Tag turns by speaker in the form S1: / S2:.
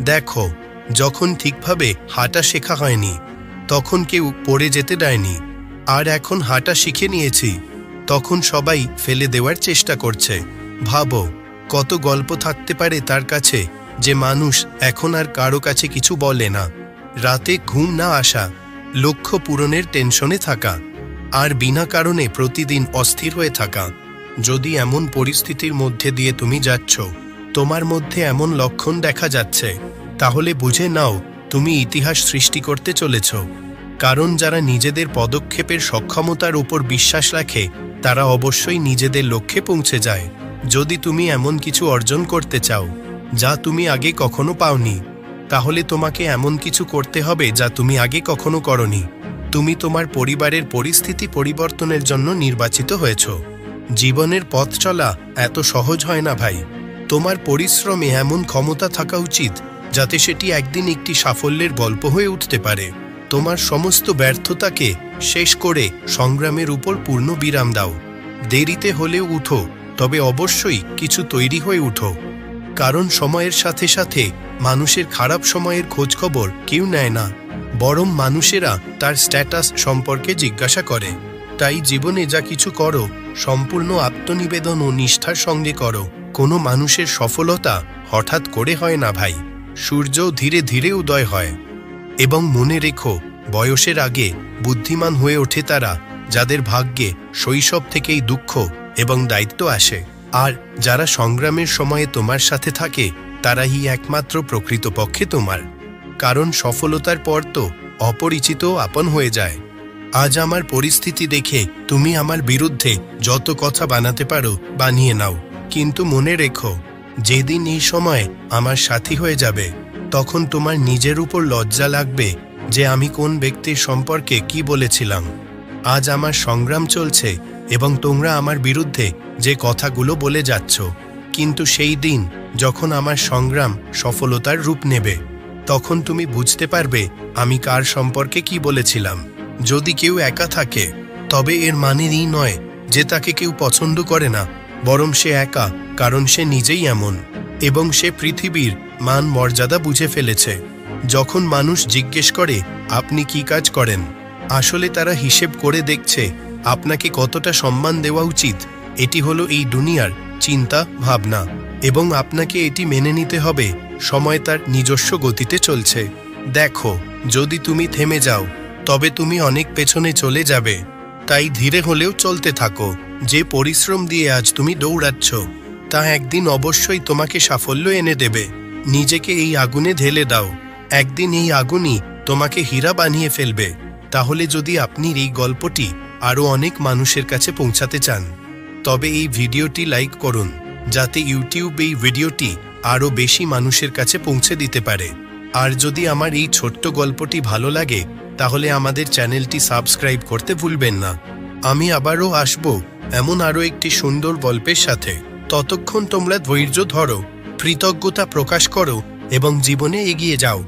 S1: দেখো, যখন ঠিকভাবে হাঁটা শেখা হয়নি তখন কেউ পড়ে যেতে দেয়নি, আর এখন হাঁটা শিখে নিয়েছি তখন সবাই ফেলে দেওয়ার চেষ্টা করছে। ভাবো কত গল্প থাকতে পারে তার কাছে, যে মানুষ এখন আর কারো কাছে কিছু বলে না। রাতে ঘুম না আসা, লক্ষ্য পূরণের টেনশনে থাকা, আর বিনা কারণে প্রতিদিন অস্থির হয়ে থাকা। যদি এমন পরিস্থিতির মধ্যে দিয়ে তুমি যাচ্ছ, তোমার মধ্যে এমন লক্ষণ দেখা যাচ্ছে, তাহলে বুঝে নাও তুমি ইতিহাস সৃষ্টি করতে চলেছ। কারণ যারা নিজেদের পদক্ষেপের সক্ষমতার উপর বিশ্বাস রাখে তারা অবশ্যই নিজেদের লক্ষ্যে পৌঁছে যায়। যদি তুমি এমন কিছু অর্জন করতে চাও যা তুমি আগে কখনো পাওনি, তাহলে তোমাকে এমন কিছু করতে হবে যা তুমি আগে কখনো করনি। তুমি তোমার পরিবারের পরিস্থিতি পরিবর্তনের জন্য নির্বাচিত হয়েছ। জীবনের পথ চলা এত সহজ হয় না ভাই। তোমার পরিশ্রমে এমন ক্ষমতা থাকা উচিত যাতে সেটি একদিন একটি সাফল্যের গল্প হয়ে উঠতে পারে। তোমার সমস্ত ব্যর্থতাকে শেষ করে সংগ্রামের উপর পূর্ণ বিরাম দাও। দেরিতে হলেও উঠো, তবে অবশ্যই কিছু তৈরি হয়ে উঠো। কারণ সময়ের সাথে সাথে মানুষের খারাপ সময়ের খোঁজখবর কেউ নেয় না, বরং মানুষেরা তার স্ট্যাটাস সম্পর্কে জিজ্ঞাসা করে। তাই জীবনে যা কিছু করো সম্পূর্ণ আত্মনিবেদন ও নিষ্ঠার সঙ্গে করো। কোনো মানুষের সফলতা হঠাৎ করে হয় না ভাই, সূর্যও ধীরে ধীরে উদয় হয়। এবং মনে রেখো, বয়সের আগে বুদ্ধিমান হয়ে ওঠে তারা যাদের ভাগ্যে শৈশব থেকেই দুঃখ এবং দায়িত্ব আসে। আর যারা সংগ্রামের সময়ে তোমার সাথে থাকে তারাই একমাত্র প্রকৃতপক্ষে তোমার। কারণ সফলতার পর তো অপরিচিত আপন হয়ে যায়। আজ আমার পরিস্থিতি দেখে তুমি আমার বিরুদ্ধে যত কথা বানাতে পারো বানিয়ে নাও, কিন্তু মনে রেখো, যেদিন এই সময় আমার সাথী হয়ে যাবে তখন তোমার নিজের উপর লজ্জা লাগবে যে আমি কোন ব্যক্তির সম্পর্কে কি বলেছিলাম। আজ আমার সংগ্রাম চলছে এবং তোমরা আমার বিরুদ্ধে যে কথাগুলো বলে যাচ্ছ, কিন্তু সেই দিন যখন আমার সংগ্রাম সফলতার রূপ নেবে তখন তুমি বুঝতে পারবে আমি কার সম্পর্কে কি বলেছিলাম। যদি কেউ একা থাকে তবে এর মানে এই নয় যে তাকে কেউ পছন্দ করে না, বরং সে একা কারণ সে নিজেই এমন এবং সে পৃথিবীর মান মর্যাদা বুঝে ফেলেছে। যখন মানুষ জিজ্ঞেস করে আপনি কি কাজ করেন, আসলে তারা হিসেব করে দেখছে আপনাকে কতটা সম্মান দেওয়া উচিত। এটি হলো এই দুনিয়ার চিন্তা ভাবনা, এবং আপনাকে এটি মেনে নিতে হবে সময় তার নিজস্ব গতিতে চলছে। দেখো, যদি তুমি থেমে যাও তবে তুমি অনেক পেছনে চলে যাবে। তাই ধীরে হলেও চলতে থাকো। যে পরিশ্রম দিয়ে আজ তুমি দৌড়াচ্ছ তা একদিন অবশ্যই তোমাকে সাফল্য এনে দেবে। নিজেকে এই আগুনে ঢেলে দাও, একদিন এই আগুনই তোমাকে হীরা বানিয়ে ফেলবে। তাহলে যদি আপনি এই গল্পটি আরও অনেক মানুষের কাছে পৌঁছাতে চান তবে এই ভিডিওটি লাইক করুন, যাতে ইউটিউব এই ভিডিওটি আরও বেশি মানুষের কাছে পৌঁছে দিতে পারে। আর যদি আমার এই ছোট্ট গল্পটি ভালো লাগে তাহলে আমাদের চ্যানেলটি সাবস্ক্রাইব করতে ভুলবেন না। আমি আবারও আসব এমন আরও একটি সুন্দর গল্পের সাথে। ততক্ষণ তোমরা ধৈর্য ধরো, কৃতজ্ঞতা প্রকাশ করো এবং জীবনে এগিয়ে যাও।